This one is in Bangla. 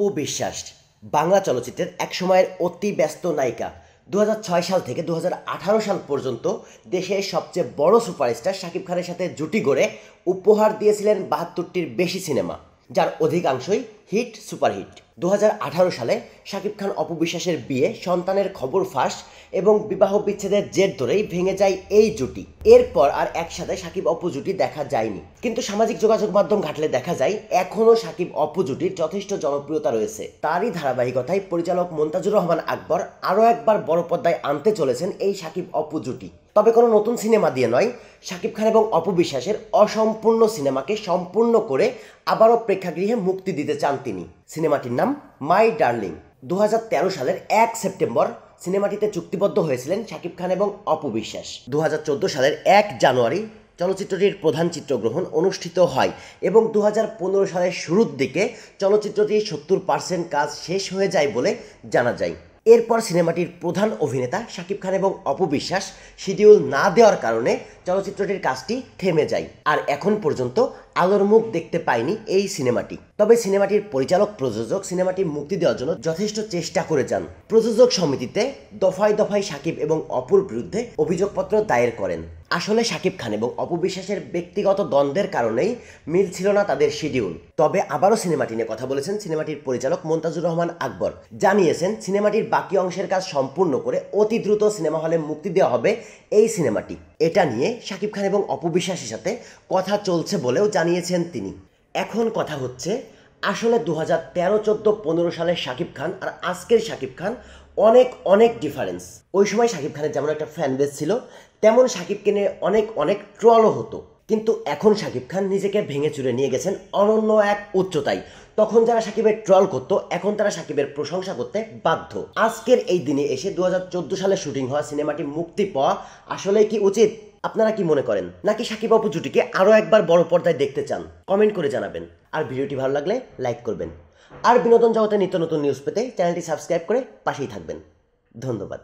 অপু বিশ্বাস বাংলা চলচ্চিত্রের এক সময়ের অতি ব্যস্ত নায়িকা। 2006 সাল থেকে 2018 সাল পর্যন্ত দেশের সবচেয়ে বড় সুপারস্টার শাকিব খানের সাথে জুটি গড়ে উপহার দিয়েছিলেন 72টির বেশি সিনেমা, যার অধিকাংশই হিট সুপারহিট। 2018 সালে শাকিব খান অপু বিশ্বাসের বিয়ে, সন্তানের খবর ফাঁস এবং বিবাহ বিচ্ছেদের জের ধরেই ভেঙে যায় এই জুটি। এরপর আর একসাথে শাকিব অপু জুটি দেখা যায়নি, কিন্তু সামাজিক যোগাযোগ মাধ্যম ঘাটলে দেখা যায় এখনও শাকিব অপু জুটির যথেষ্ট জনপ্রিয়তা রয়েছে। তারই ধারাবাহিকতায় পরিচালক মন্তাজুর রহমান আকবর আরও একবার বড় পর্দায় আনতে চলেছেন এই শাকিব অপু জুটি। তবে কোনো নতুন সিনেমা দিয়ে নয়, শাকিব খান এবং অপু বিশ্বাসের অসম্পূর্ণ সিনেমাকে সম্পূর্ণ করে আবারও প্রেক্ষাগৃহে মুক্তি দিতে চান তিনি। সিনেমাটির নাম মাই ডার্লিং। 2013 সালের 1 সেপ্টেম্বর সিনেমাটিতে চুক্তিবদ্ধ হয়েছিলেন শাকিব খান এবং অপু বিশ্বাস। 2014 সালের 1 জানুয়ারি চলচ্চিত্রটির প্রধান চিত্রগ্রহণ অনুষ্ঠিত হয় এবং 2015 সালের শুরুর দিকে চলচ্চিত্রটির 70% কাজ শেষ হয়ে যায় বলে জানা যায়। এরপর সিনেমাটির প্রধান অভিনেতা শাকিব খান এবং অপু বিশ্বাস শিডিউল না দেওয়ার কারণে চলচ্চিত্রটির কাজটি থেমে যায়, আর এখন পর্যন্ত আলোর মুখ দেখতে পায়নি এই সিনেমাটি। তবে সিনেমাটির পরিচালক প্রযোজক সিনেমাটি মুক্তি দেওয়ার জন্য যথেষ্ট চেষ্টা করে যান। প্রযোজক সমিতিতে দফায় দফায় শাকিব এবং অপুর বিরুদ্ধে অভিযোগপত্র দায়ের করেন। আসলে শাকিব খান এবং অপু বিশ্বাসের ব্যক্তিগত দ্বন্দ্বের কারণেই মিল ছিল না তাদের শিডিউল। তবে আবারও সিনেমাটি নিয়ে কথা বলেছেন সিনেমাটির পরিচালক মন্তাজুর রহমান আকবর। জানিয়েছেন সিনেমাটির বাকি অংশের কাজ সম্পূর্ণ করে অতি দ্রুত সিনেমা হলে মুক্তি দেওয়া হবে এই সিনেমাটি। এটা নিয়ে শাকিব খান এবং অপু বিশ্বাসের সাথে কথা চলছে বলেও জানিয়েছেন তিনি। এখন কথা হচ্ছে, আসলে 2013, 14, 15 সালের শাকিব খান আর আজকের শাকিব খান অনেক ডিফারেন্স। ওই সময় শাকিব খানের যেমন একটা ফ্যান বেস ছিল, তেমন শাকিবকে নিয়ে অনেক ট্রলও হতো। কিন্তু এখন শাকিব খান নিজেকে ভেঙে চুরে নিয়ে গেছেন অনন্য এক উচ্চতায়। তখন যারা শাকিবের ট্রল করতো, এখন তারা শাকিবের প্রশংসা করতে বাধ্য। আজকের এই দিনে এসে 2014 সালে শুটিং হওয়া সিনেমাটি মুক্তি পাওয়া আসলে কি উচিত? আপনারা কি মনে করেন? নাকি শাকিব অপু জুটিকে আরও একবার বড় পর্দায় দেখতে চান? কমেন্ট করে জানাবেন। আর ভিডিওটি ভালো লাগলে লাইক করবেন। আর বিনোদন জগতে নিত্য নতুন নিউজ পেতে চ্যানেলটি সাবস্ক্রাইব করে পাশেই থাকবেন। ধন্যবাদ।